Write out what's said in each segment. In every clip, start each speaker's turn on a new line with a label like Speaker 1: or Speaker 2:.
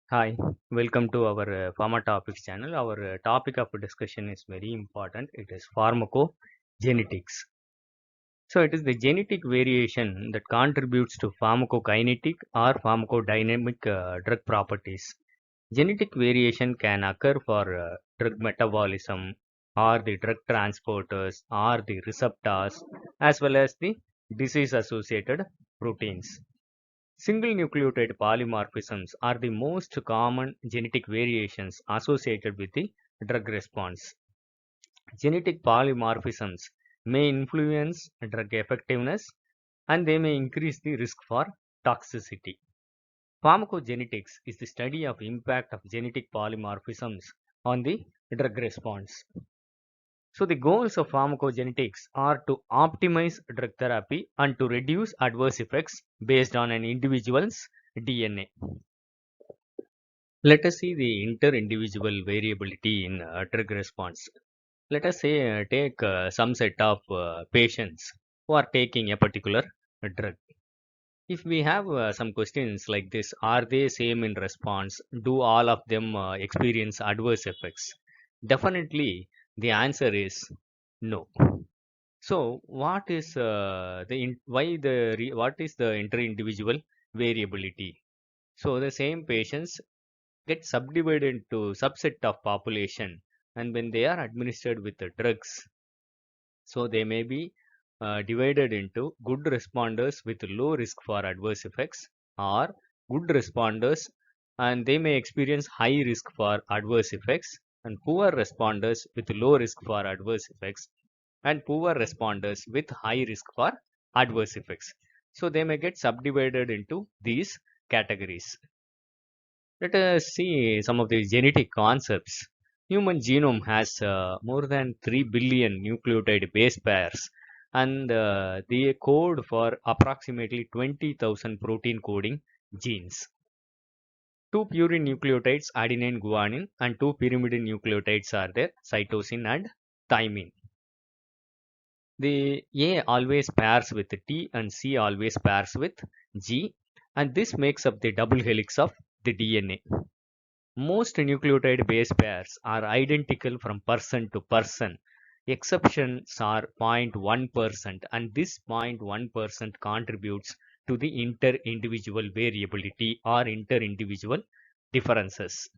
Speaker 1: Hi, welcome to our Pharma Topics channel. Our topic of discussion is very important. It is pharmacogenetics. So, it is the genetic variation that contributes to pharmacokinetic or pharmacodynamic drug properties. Genetic variation can occur for drug metabolism or the drug transporters or the receptors as well as the disease associated proteins. Single nucleotide polymorphisms are the most common genetic variations associated with the drug response. Genetic polymorphisms may influence drug effectiveness and they may increase the risk for toxicity. Pharmacogenetics is the study of impact of genetic polymorphisms on the drug response. So the goals of pharmacogenetics are to optimize drug therapy and to reduce adverse effects based on an individual's DNA. Let us see the inter-individual variability in drug response. Let us say take some set of patients who are taking a particular drug. If we have some questions like this, are they same in response? Do all of them experience adverse effects? Definitely, the answer is no. So, what is what is the inter-individual variability? So, the same patients get subdivided into subset of population, and when they are administered with the drugs, so they may be divided into good responders with low risk for adverse effects or good responders and they may experience high risk for adverse effects and poor responders with low risk for adverse effects and poor responders with high risk for adverse effects. So they may get subdivided into these categories. Let us see some of the genetic concepts. Human genome has more than 3 billion nucleotide base pairs and they code for approximately 20,000 protein coding genes. Two purine nucleotides, adenine, guanine, and two pyrimidine nucleotides are there, cytosine and thymine. The A always pairs with T and C always pairs with G, and this makes up the double helix of the DNA. Most nucleotide base pairs are identical from person to person. Exceptions are 0.1% and this 0.1% contributes to the inter-individual variability or inter-individual differences.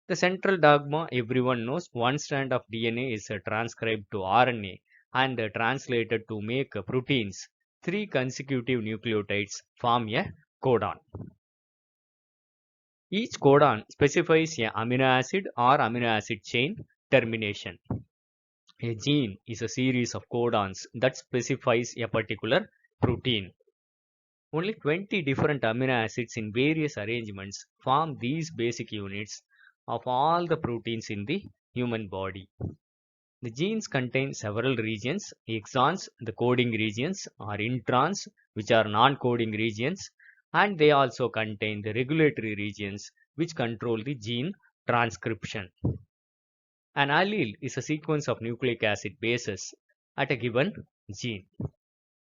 Speaker 1: The central dogma everyone knows, one strand of DNA is transcribed to RNA and translated to make proteins. Three consecutive nucleotides form a codon. Each codon specifies a amino acid or amino acid chain termination. A gene is a series of codons that specifies a particular protein. Only 20 different amino acids in various arrangements form these basic units of all the proteins in the human body. The genes contain several regions, exons, the coding regions, or introns, which are non-coding regions, and they also contain the regulatory regions, which control the gene transcription. An allele is a sequence of nucleic acid bases at a given gene.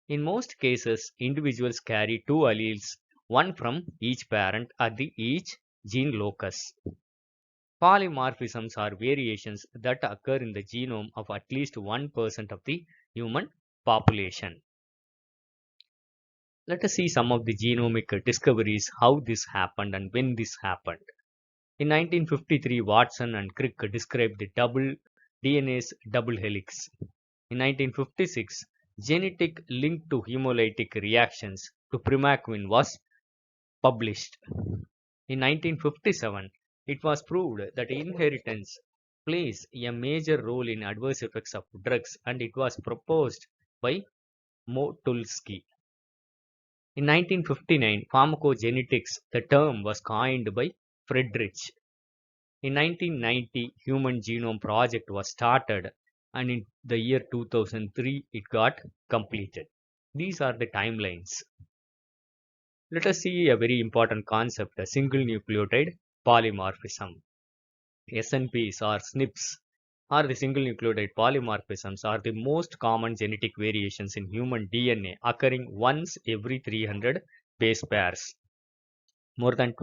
Speaker 1: In most cases, individuals carry two alleles, one from each parent at the each gene locus. Polymorphisms are variations that occur in the genome of at least 1% of the human population. Let us see some of the genomic discoveries, how this happened and when this happened. In 1953, Watson and Crick described the DNA's double helix. In 1956, genetic link to hemolytic reactions to primaquine was published. In 1957, it was proved that inheritance plays a major role in adverse effects of drugs and it was proposed by Motulsky. In 1959, pharmacogenetics, the term was coined by Friedrich. In 1990, Human Genome Project was started and in the year 2003, it got completed. These are the timelines. Let us see a very important concept, a single nucleotide polymorphism. SNPs or SNPs or the single nucleotide polymorphisms are the most common genetic variations in human DNA occurring once every 300 base pairs. More than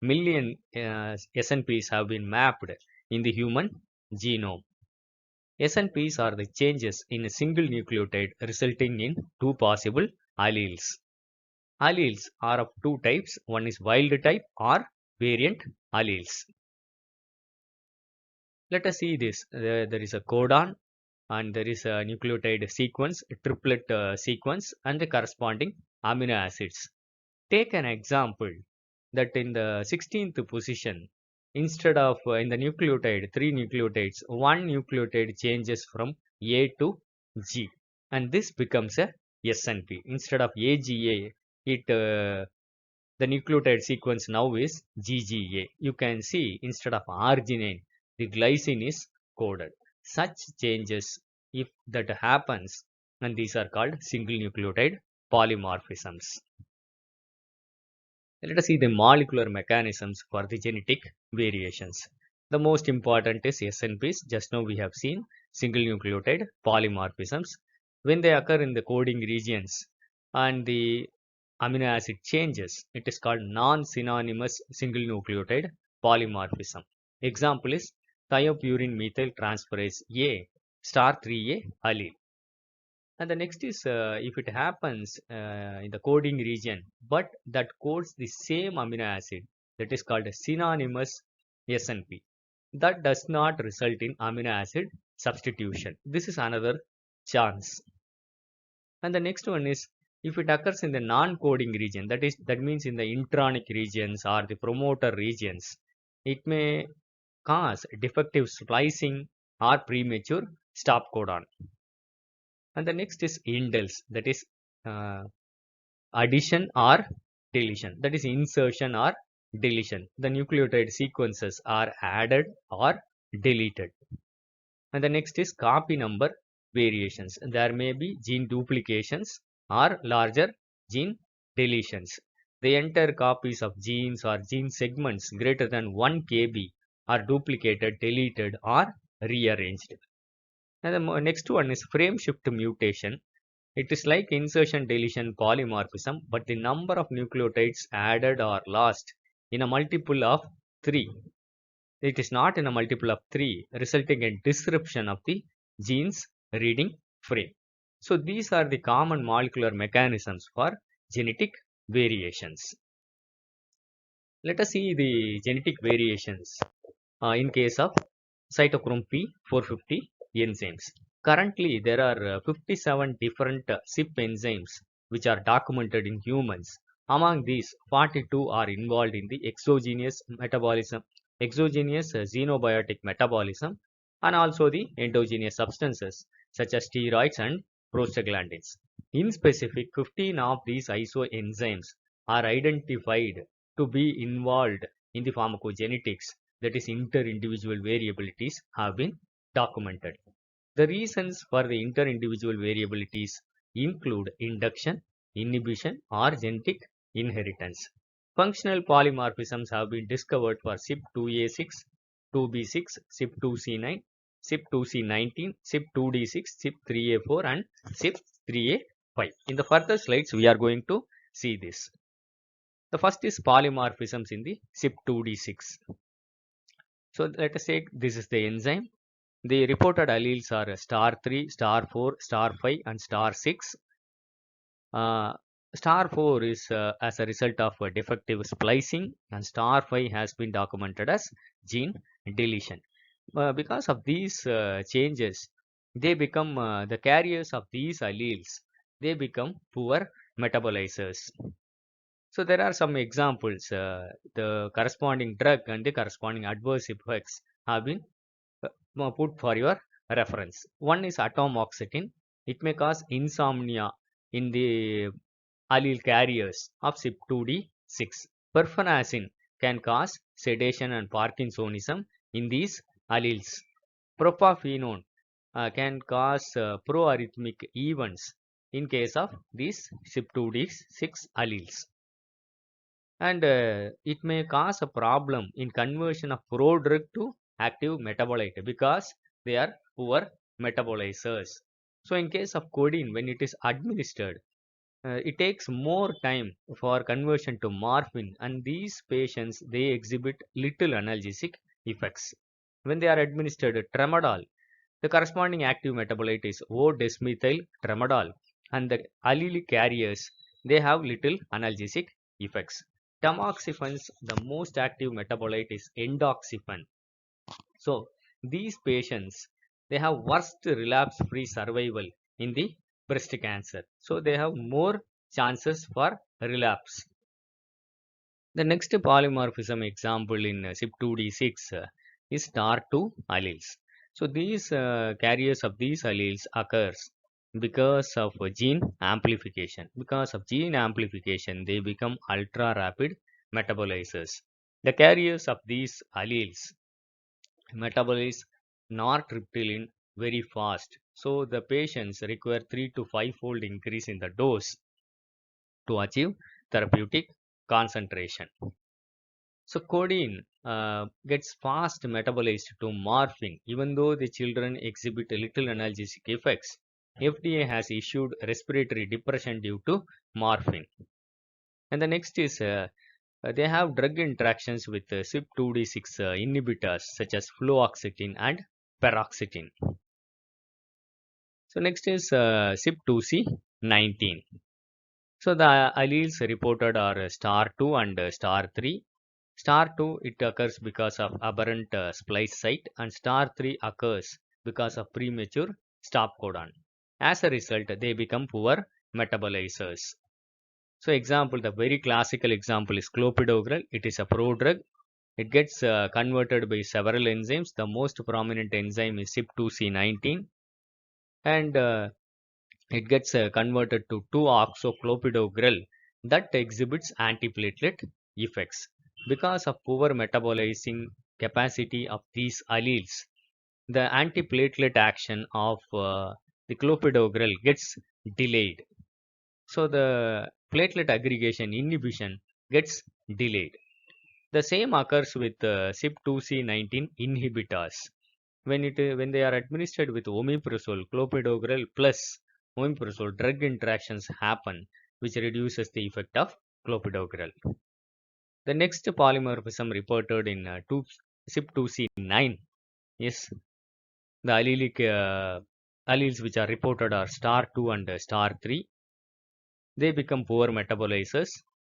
Speaker 1: million SNPs have been mapped in the human genome. SNPs are the changes in a single nucleotide resulting in two possible alleles. Alleles are of two types. One is wild type or variant alleles. Let us see this. There is a codon and there is a nucleotide sequence, a triplet sequence and the corresponding amino acids. Take an example that in the 16th position, instead of in the nucleotide, three nucleotides, one nucleotide changes from A to G and this becomes a SNP. Instead of AGA, the nucleotide sequence now is GGA. You can see instead of arginine, the glycine is coded. Such changes, if that happens, and these are called single nucleotide polymorphisms. Let us see the molecular mechanisms for the genetic variations. The most important is SNPs. Just now we have seen single nucleotide polymorphisms. When they occur in the coding regions and the amino acid changes, it is called non-synonymous single nucleotide polymorphism. Example is thiopurine methyl transferase A star 3A allele. And the next is if it happens in the coding region, but that codes the same amino acid, that is called a synonymous SNP. That does not result in amino acid substitution. This is another chance. And the next one is if it occurs in the non-coding region, that means in the intronic regions or the promoter regions, it may cause defective splicing or premature stop codon. And the next is indels, that is uh, addition or deletion, that is insertion or deletion. The nucleotide sequences are added or deleted. And the next is copy number variations. There may be gene duplications or larger gene deletions. The entire copies of genes or gene segments greater than 1 kb are duplicated, deleted or rearranged. And the next one is frame shift mutation. It is like insertion deletion polymorphism, but the number of nucleotides added or lost in a multiple of 3. It is not in a multiple of 3, resulting in disruption of the gene's reading frame. So these are the common molecular mechanisms for genetic variations. Let us see the genetic variations in case of cytochrome P450 enzymes. Currently, there are 57 different CYP enzymes which are documented in humans. Among these, 42 are involved in the exogenous metabolism, exogenous xenobiotic metabolism, and also the endogenous substances such as steroids and prostaglandins. In specific, 15 of these isoenzymes are identified to be involved in the pharmacogenetics, that is inter-individual variabilities have been documented. The reasons for the inter-individual variabilities include induction, inhibition or genetic inheritance. Functional polymorphisms have been discovered for CYP2A6, 2B6, CYP2C9, CYP2C19, CYP2D6, CYP3A4 and CYP3A5. In the further slides, we are going to see this. The first is polymorphisms in the CYP2D6. So let us say this is the enzyme. The reported alleles are star 3, star 4, star 5 and star 6. Star 4 is as a result of defective splicing and star 5 has been documented as gene deletion. Because of these changes, they become the carriers of these alleles. They become poor metabolizers. So there are some examples. The corresponding drug and the corresponding adverse effects have been put for your reference. One is atomoxetine. It may cause insomnia in the allele carriers of CYP2D6. Perfenazine can cause sedation and Parkinsonism in these alleles. Propafenone can cause proarrhythmic events in case of these CYP2D6 alleles. And it may cause a problem in conversion of prodrug to active metabolite because they are poor metabolizers. So in case of codeine, when it is administered, it takes more time for conversion to morphine, and these patients they exhibit little analgesic effects. When they are administered tramadol, the corresponding active metabolite is O-desmethyl tramadol, and the allelic carriers they have little analgesic effects. Tamoxifen's the most active metabolite is endoxifen. So these patients they have worst relapse-free survival in the breast cancer. So they have more chances for relapse. The next polymorphism example in CYP2D6 is star2 alleles. So these carriers of these alleles occurs because of gene amplification. Because of gene amplification, they become ultra rapid metabolizers. The carriers of these alleles metabolize nortriptyline very fast. So the patients require 3 to 5 fold increase in the dose to achieve therapeutic concentration. So codeine gets fast metabolized to morphine even though the children exhibit little analgesic effects. FDA has issued respiratory depression due to morphine. And the next is they have drug interactions with CYP2D6 inhibitors such as fluoxetine and paroxetine. So next is CYP2C19. So the alleles reported are star 2 and star 3. Star 2 it occurs because of aberrant splice site, and star 3 occurs because of premature stop codon. As a result, they become poor metabolizers. So example, the very classical example is clopidogrel. It is a prodrug. It gets converted by several enzymes. The most prominent enzyme is CYP2C19, and it gets converted to 2-oxoclopidogrel that exhibits antiplatelet effects. Because of poor metabolizing capacity of these alleles, the antiplatelet action of the clopidogrel gets delayed. So the platelet aggregation inhibition gets delayed. The same occurs with CYP2C19 inhibitors. When they are administered with omeprazole, clopidogrel plus omeprazole, drug interactions happen which reduces the effect of clopidogrel. The next polymorphism reported in CYP2C9 is the allelic alleles which are reported are star 2 and star 3. They become poor metabolizers.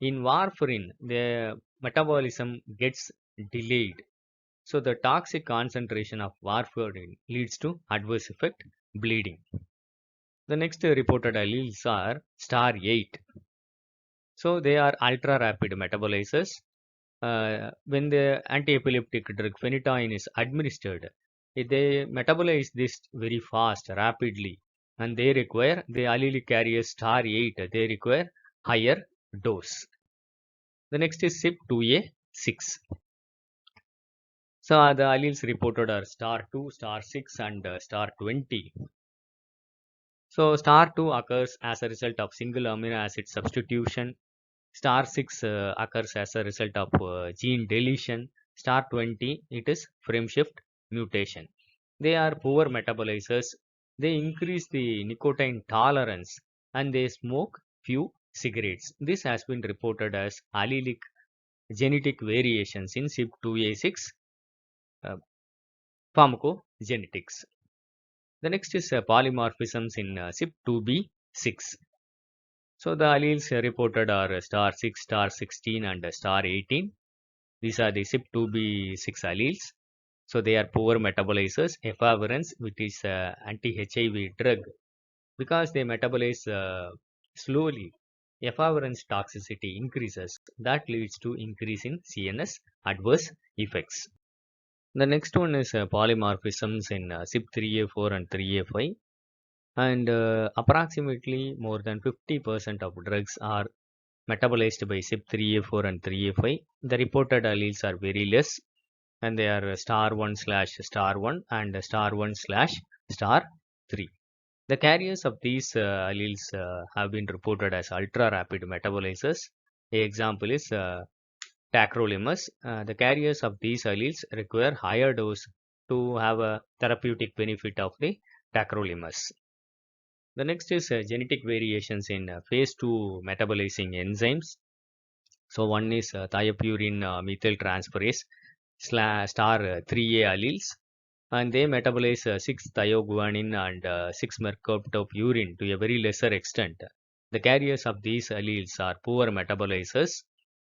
Speaker 1: In warfarin, the metabolism gets delayed. So the toxic concentration of warfarin leads to adverse effect, bleeding. The next reported alleles are star 8. So they are ultra rapid metabolizers. When the anti-epileptic drug phenytoin is administered, they metabolize this very fast, rapidly, and they require the allelic carrier star 8. They require higher dose. The next is CYP2A6. So the alleles reported are star 2, star 6, and star 20. So star 2 occurs as a result of single amino acid substitution. Star 6 occurs as a result of gene deletion. Star 20 it is frame shift mutation. They are poor metabolizers. They increase the nicotine tolerance and they smoke few cigarettes. This has been reported as allelic genetic variations in CYP2A6 uh, pharmacogenetics. The next is polymorphisms in CYP2B6. So the alleles reported are star 6, star 16, and star 18. These are the CYP2B6 alleles. So they are poor metabolizers. Efavirenz, which is anti-HIV drug, because they metabolize slowly, efavirenz toxicity increases. That leads to increase in CNS adverse effects. The next one is polymorphisms in CYP3A4 and 3A5. And approximately more than 50% of drugs are metabolized by CYP3A4 and 3A5. The reported alleles are very less, and they are star 1 slash star 1 and star 1 slash star 3. The carriers of these alleles have been reported as ultra rapid metabolizers. A example is tacrolimus. The carriers of these alleles require higher dose to have a therapeutic benefit of the tacrolimus. The next is genetic variations in phase 2 metabolizing enzymes. So one is thiopurine methyl transferase star 3A alleles, and they metabolize 6-thioguanine and 6-mercaptopurine to a very lesser extent. The carriers of these alleles are poor metabolizers,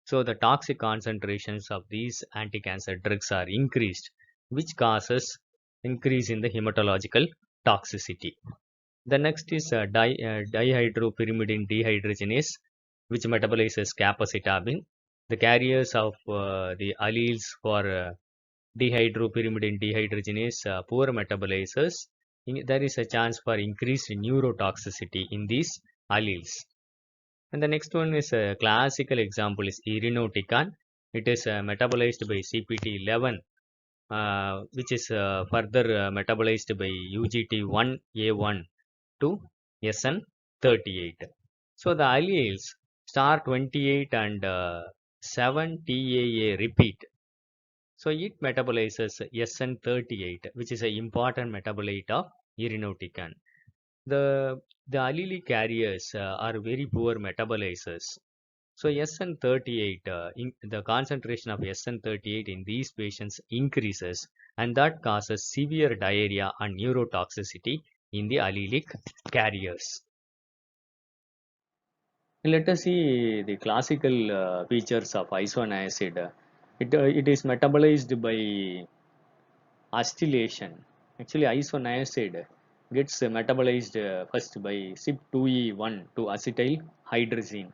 Speaker 1: so the toxic concentrations of these anti-cancer drugs are increased, which causes increase in the hematological toxicity. The next is dihydropyrimidine dehydrogenase, which metabolizes capecitabine. The carriers of the alleles for dihydropyrimidine dehydrogenase poor metabolizers. There is a chance for increased neurotoxicity in these alleles. And the next one is a classical example is irinotecan. It is metabolized by CPT11, which is further metabolized by UGT1A1 to SN38. So the alleles star 28 and 7-TAA repeat. So it metabolizes SN38, which is an important metabolite of irinotecan. The allele carriers are very poor metabolizers. So SN38, the concentration of SN38 in these patients increases, and that causes severe diarrhea and neurotoxicity in the allelic carriers. Let us see the classical features of isoniazid. It is metabolized by acetylation. Actually, isoniazid gets metabolized first by CYP2E1 to acetyl hydrazine.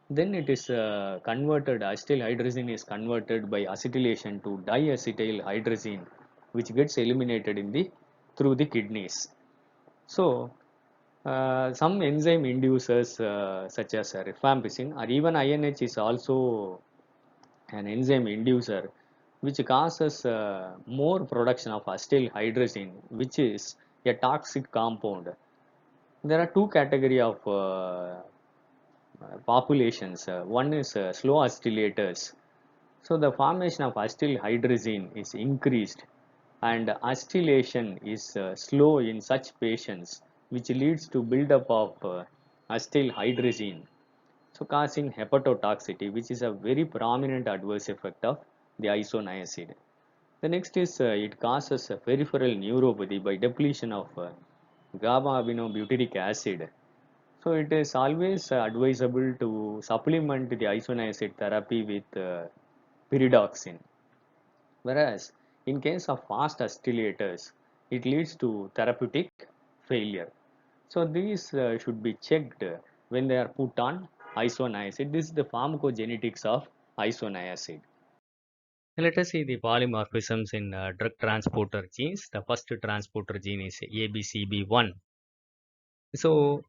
Speaker 1: Then it is converted, acetyl hydrazine is converted by acetylation to diacetyl hydrazine, which gets eliminated in the through the kidneys. So, some enzyme inducers such as rifampicin or even INH is also an enzyme inducer which causes more production of acetyl hydrazine, which is a toxic compound. There are two categories of populations. One is slow acetylators. So the formation of acetyl hydrazine is increased and acetylation is slow in such patients, which leads to buildup of acetyl hydrazine, so causing hepatotoxicity, which is a very prominent adverse effect of the isoniazid. The next is it causes peripheral neuropathy by depletion of gamma-aminobutyric acid. So it is always advisable to supplement the isoniazid therapy with pyridoxine. Whereas in case of fast acetylators, it leads to therapeutic failure. So these should be checked when they are put on isoniazid. This is the pharmacogenetics of isoniazid. Let us see the polymorphisms in drug transporter genes. The first transporter gene is ABCB1. So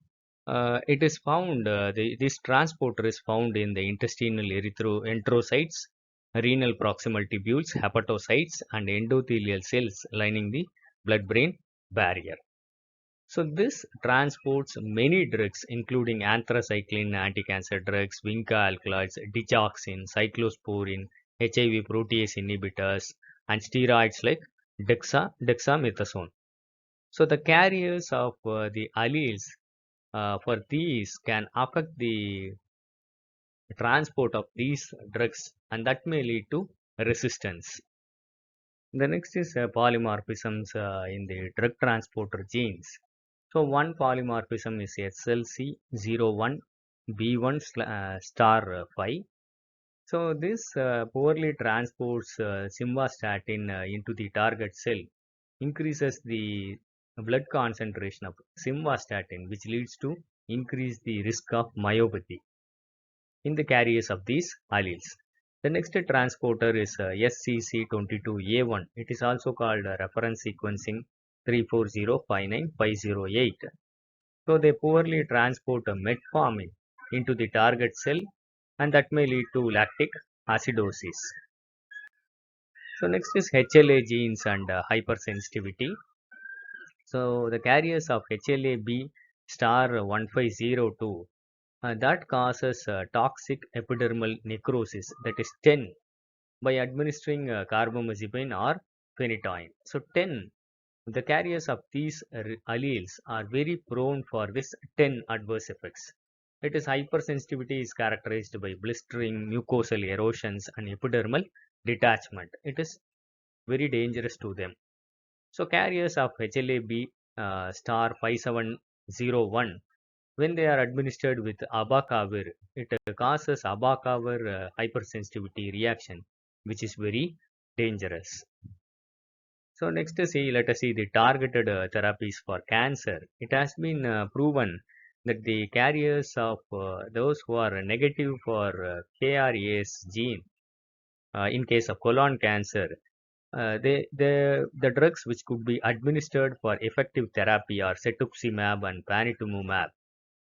Speaker 1: it is found, this transporter is found in the intestinal enterocytes, renal proximal tubules, hepatocytes, and endothelial cells lining the blood-brain barrier. So this transports many drugs, including anthracycline, anti-cancer drugs, vinca alkaloids, digoxin, cyclosporin, HIV protease inhibitors, and steroids like dexamethasone. So the carriers of the alleles for these can affect the transport of these drugs, and that may lead to resistance. The next is polymorphisms in the drug transporter genes. So one polymorphism is SLC01B1 star 5. So this poorly transports simvastatin into the target cell, increases the blood concentration of simvastatin, which leads to increase the risk of myopathy in the carriers of these alleles. The next transporter is SCC22A1. It is also called reference sequencing 3405958. So they poorly transport metformin into the target cell, and that may lead to lactic acidosis. So next is HLA genes and hypersensitivity. So the carriers of HLA-B star 1502 that causes toxic epidermal necrosis, that is TEN, by administering carbamazepine or phenytoin. So TEN, The carriers of these alleles are very prone for this 10 adverse effects. It is hypersensitivity is characterized by blistering, mucosal erosions, and epidermal detachment. It is very dangerous to them. So carriers of HLA-B star 5701, when they are administered with abacavir, it causes abacavir hypersensitivity reaction, which is very dangerous. So next let us see the targeted therapies for cancer. It has been proven that the carriers of those who are negative for KRAS gene in case of colon cancer, the drugs which could be administered for effective therapy are cetuximab and panitumumab.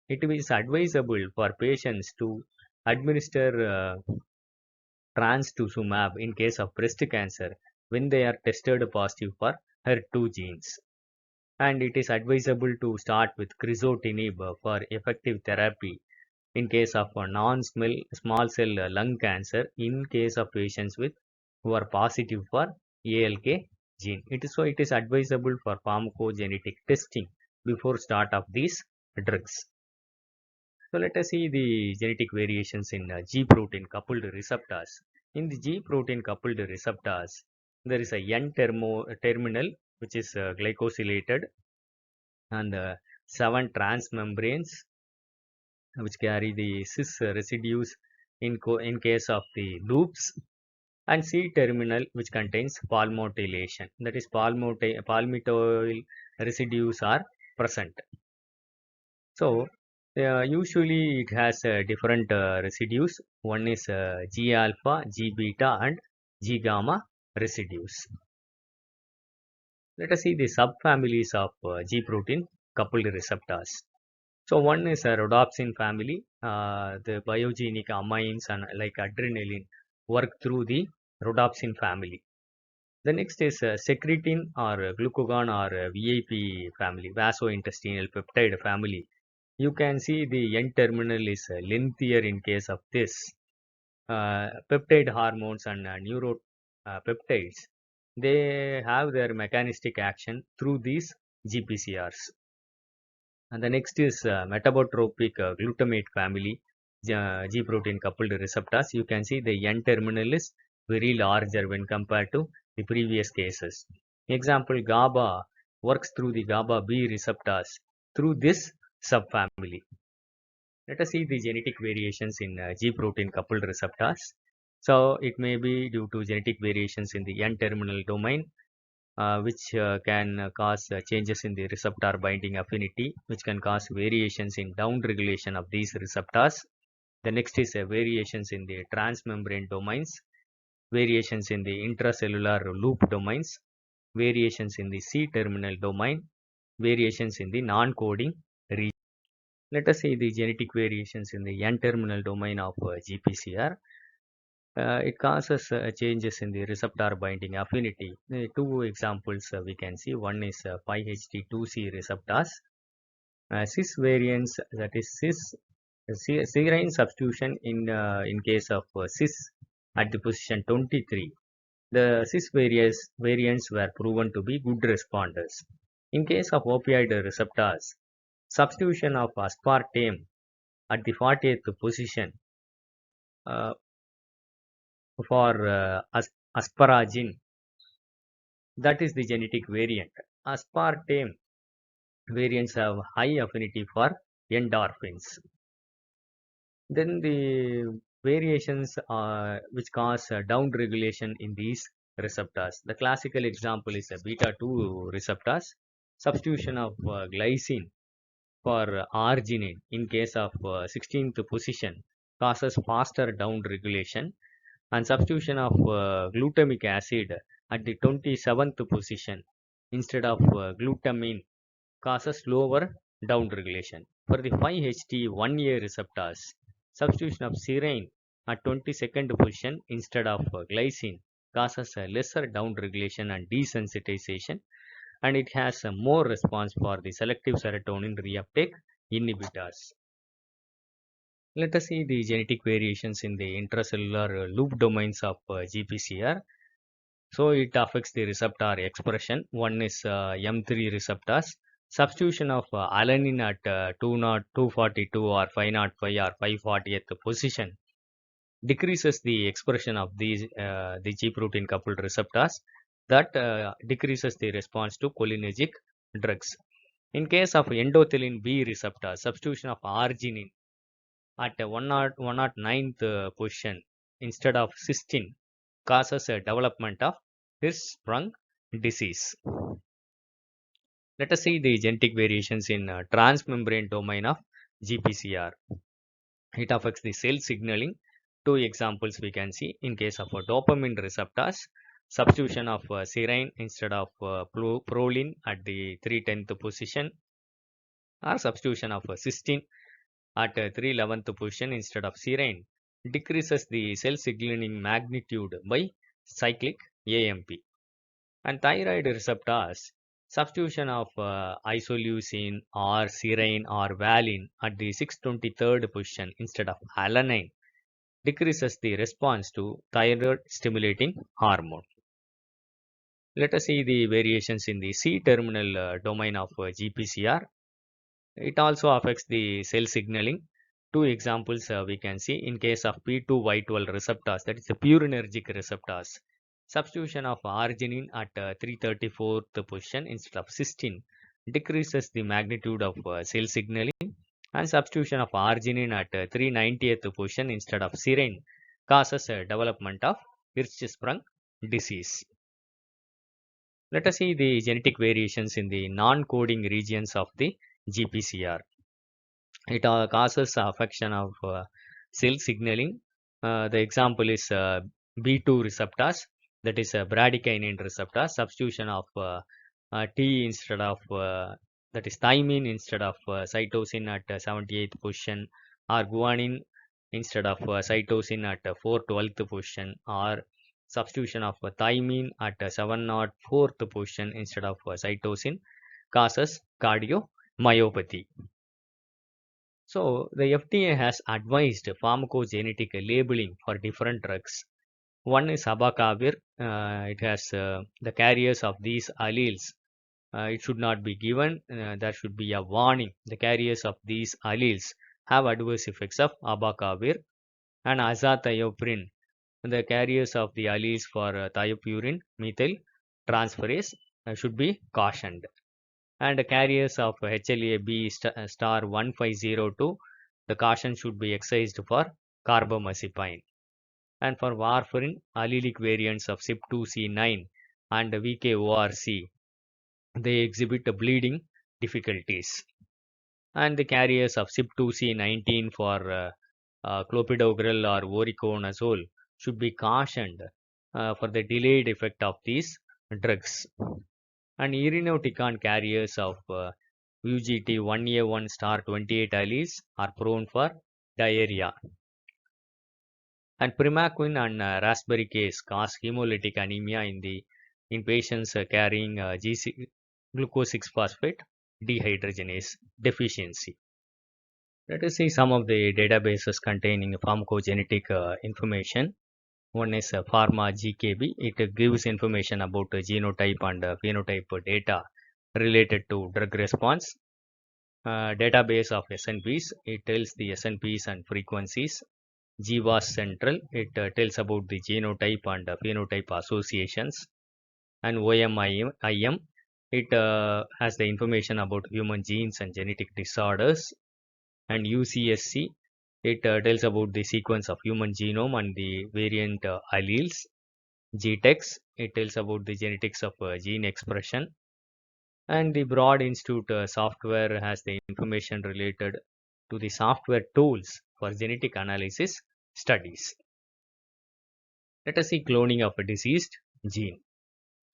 Speaker 1: It is advisable for patients to administer trastuzumab in case of breast cancer when they are tested positive for HER2 genes. And it is advisable to start with crizotinib for effective therapy in case of non-small cell lung cancer in case of patients with who are positive for ALK gene. It is advisable for pharmacogenetic testing before start of these drugs. So let us see the genetic variations in G protein coupled receptors. In the G protein coupled receptors, there is a N-terminal which is glycosylated, and 7 transmembranes which carry the cis residues in case of the loops, and C-terminal which contains palmotylation. That is palmitoyl residues are present. So usually it has different residues. One is G alpha, G beta, and G gamma residues. Let us see the subfamilies of G protein coupled receptors. So one is a rhodopsin family. The biogenic amines and like adrenaline work through the rhodopsin family. The next is secretin or glucagon or VIP family, vasointestinal peptide family. You can see the N-terminal is lengthier in case of this. Peptide hormones and neuropeptides, they have their mechanistic action through these GPCRs. And the next is metabotropic glutamate family, G protein coupled receptors. You can see the N-terminal is very larger when compared to the previous cases. Example, GABA works through the GABA B receptors through this subfamily. Let us see the genetic variations in G protein coupled receptors. So it may be due to genetic variations in the N-terminal domain, which can cause changes in the receptor binding affinity, which can cause variations in downregulation of these receptors. The next is variations in the transmembrane domains, variations in the intracellular loop domains, variations in the C-terminal domain, variations in the non-coding region. Let us see the genetic variations in the N-terminal domain of GPCR. It causes changes in the receptor binding affinity. Two examples we can see. One is 5-HT2C receptors. Cis variants, that is serine substitution in case of cis at the position 23. The cis variants were proven to be good responders. In case of opioid receptors, substitution of aspartame at the 40th position for asparagine, that is the genetic variant. Aspartame variants have high affinity for endorphins. Then the variations which cause down regulation in these receptors. The classical example is beta 2 receptors. Substitution of glycine for arginine in case of 16th position causes faster down regulation, and substitution of glutamic acid at the 27th position instead of glutamine causes slower down regulation. For the 5-HT1A receptors, substitution of serine at 22nd position instead of glycine causes a lesser down regulation and desensitization, and it has a more response for the selective serotonin reuptake inhibitors. Let us see the genetic variations in the intracellular loop domains of GPCR. So it affects the receptor expression. One is M3 receptors. Substitution of alanine at 242 or 505 or 540th position decreases the expression of these the G protein coupled receptors that decreases the response to cholinergic drugs. In case of endothelin B receptor, substitution of arginine at 109th position instead of cysteine causes a development of Hirschsprung disease. Let us see the genetic variations in transmembrane domain of GPCR. It affects the cell signaling. Two examples we can see in case of dopamine receptors, substitution of serine instead of proline at the 310th position, or substitution of cysteine at 311th position instead of serine decreases the cell signaling magnitude by cyclic AMP. And thyroid receptors, substitution of isoleucine or serine or valine at the 623rd position instead of alanine decreases the response to thyroid stimulating hormone. Let us see the variations in the C-terminal domain of GPCR. It also affects the cell signaling. Two examples we can see in case of P2Y12 receptors, that is the purinergic receptors. Substitution of arginine at 334th position instead of cysteine decreases the magnitude of cell signaling, and substitution of arginine at 390th position instead of serine causes a development of Hirschsprung disease. Let us see the genetic variations in the non-coding regions of the GPCR. It causes affection of cell signaling. The example is B2 receptors, that is a bradykinin receptor. Substitution of T instead of that is thymine instead of cytosine at 78th position, or guanine instead of cytosine at 412th position, or substitution of thymine at 704th position instead of cytosine causes cardiomyopathy. So the FDA has advised pharmacogenetic labeling for different drugs. One is abacavir. It has the carriers of these alleles. It should not be given. There should be a warning. The carriers of these alleles have adverse effects of abacavir. And azathioprine, the carriers of the alleles for thiopurine methyl transferase should be cautioned. And the carriers of HLA-B star 1502, the caution should be excised for carbamazepine. And for warfarin, allelic variants of CYP2C9 and VKORC, they exhibit bleeding difficulties. And the carriers of CYP2C19 for clopidogrel or voriconazole should be cautioned for the delayed effect of these drugs. And irinotecan carriers of UGT 1A1 star 28 alleles are prone for diarrhea. And primaquine and rasburicase cause hemolytic anemia in patients carrying glucose 6-phosphate dehydrogenase deficiency. Let us see some of the databases containing pharmacogenetic information. One is PharmaGKB. It gives information about genotype and phenotype data related to drug response. Database of SNPs. It tells the SNPs and frequencies. GWAS Central. It tells about the genotype and phenotype associations. And OMIM. It has the information about human genes and genetic disorders. And UCSC, it tells about the sequence of human genome and the variant alleles. GTEx, it tells about the genetics of gene expression. And the Broad Institute software has the information related to the software tools for genetic analysis studies. Let us see cloning of a diseased gene.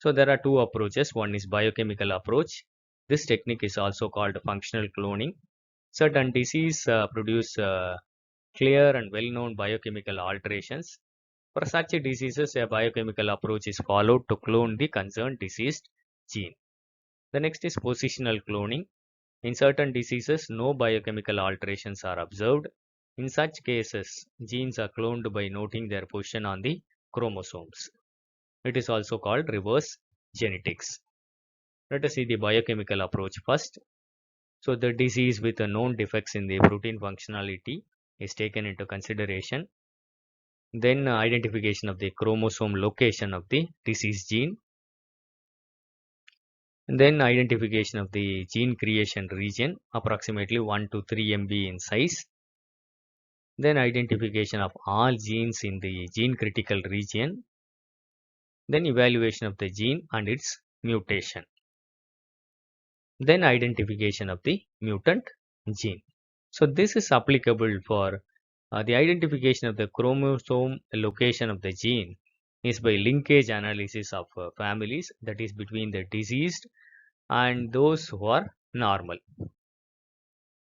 Speaker 1: So there are two approaches. One is biochemical approach. This technique is also called functional cloning. Certain diseases produce clear and well-known biochemical alterations. For such diseases, a biochemical approach is followed to clone the concerned diseased gene. The next is positional cloning. In certain diseases, no biochemical alterations are observed. In such cases, genes are cloned by noting their position on the chromosomes. It is also called reverse genetics. Let us see the biochemical approach first. So the disease with a known defects in the protein functionality is taken into consideration. Then identification of the chromosome location of the disease gene. And then identification of the gene creation region, approximately 1 to 3 MB in size. Then identification of all genes in the gene critical region. Then evaluation of the gene and its mutation. Then identification of the mutant gene. So this is applicable for the identification of the chromosome location of the gene is by linkage analysis of families, that is between the diseased and those who are normal.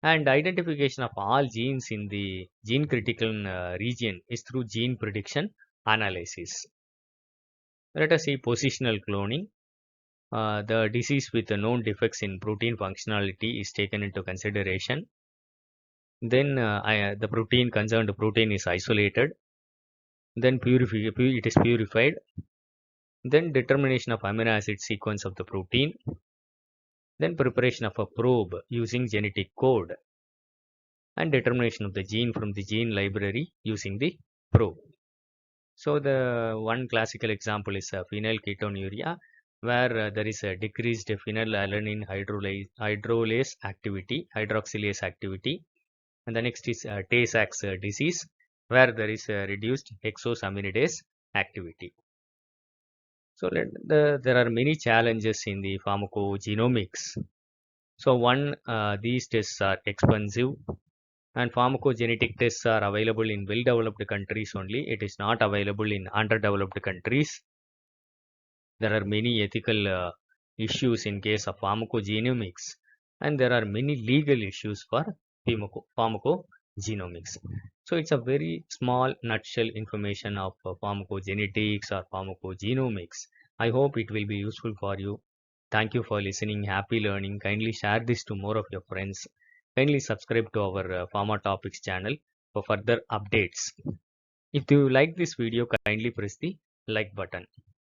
Speaker 1: And identification of all genes in the gene critical region is through gene prediction analysis. Let us see positional cloning. The disease with the known defects in protein functionality is taken into consideration. Then the concerned protein is isolated. Then it is purified. Then determination of amino acid sequence of the protein. Then preparation of a probe using genetic code. And determination of the gene from the gene library using the probe. So the one classical example is phenylketonuria, where there is a decreased phenylalanine hydroxylase activity. And the next is Tay-Sachs disease, where there is a reduced hexosaminidase activity. So there are many challenges in the pharmacogenomics. So one, these tests are expensive, and pharmacogenetic tests are available in well-developed countries only. It is not available in underdeveloped countries. There are many ethical issues in case of pharmacogenomics, and there are many legal issues for pharmacogenomics. So it's a very small nutshell information of pharmacogenetics or pharmacogenomics. I hope it will be useful for you. Thank you for listening. Happy learning. Kindly share this to more of your friends. Kindly subscribe to our Pharma Topics channel for further updates. If you like this video, kindly press the like button.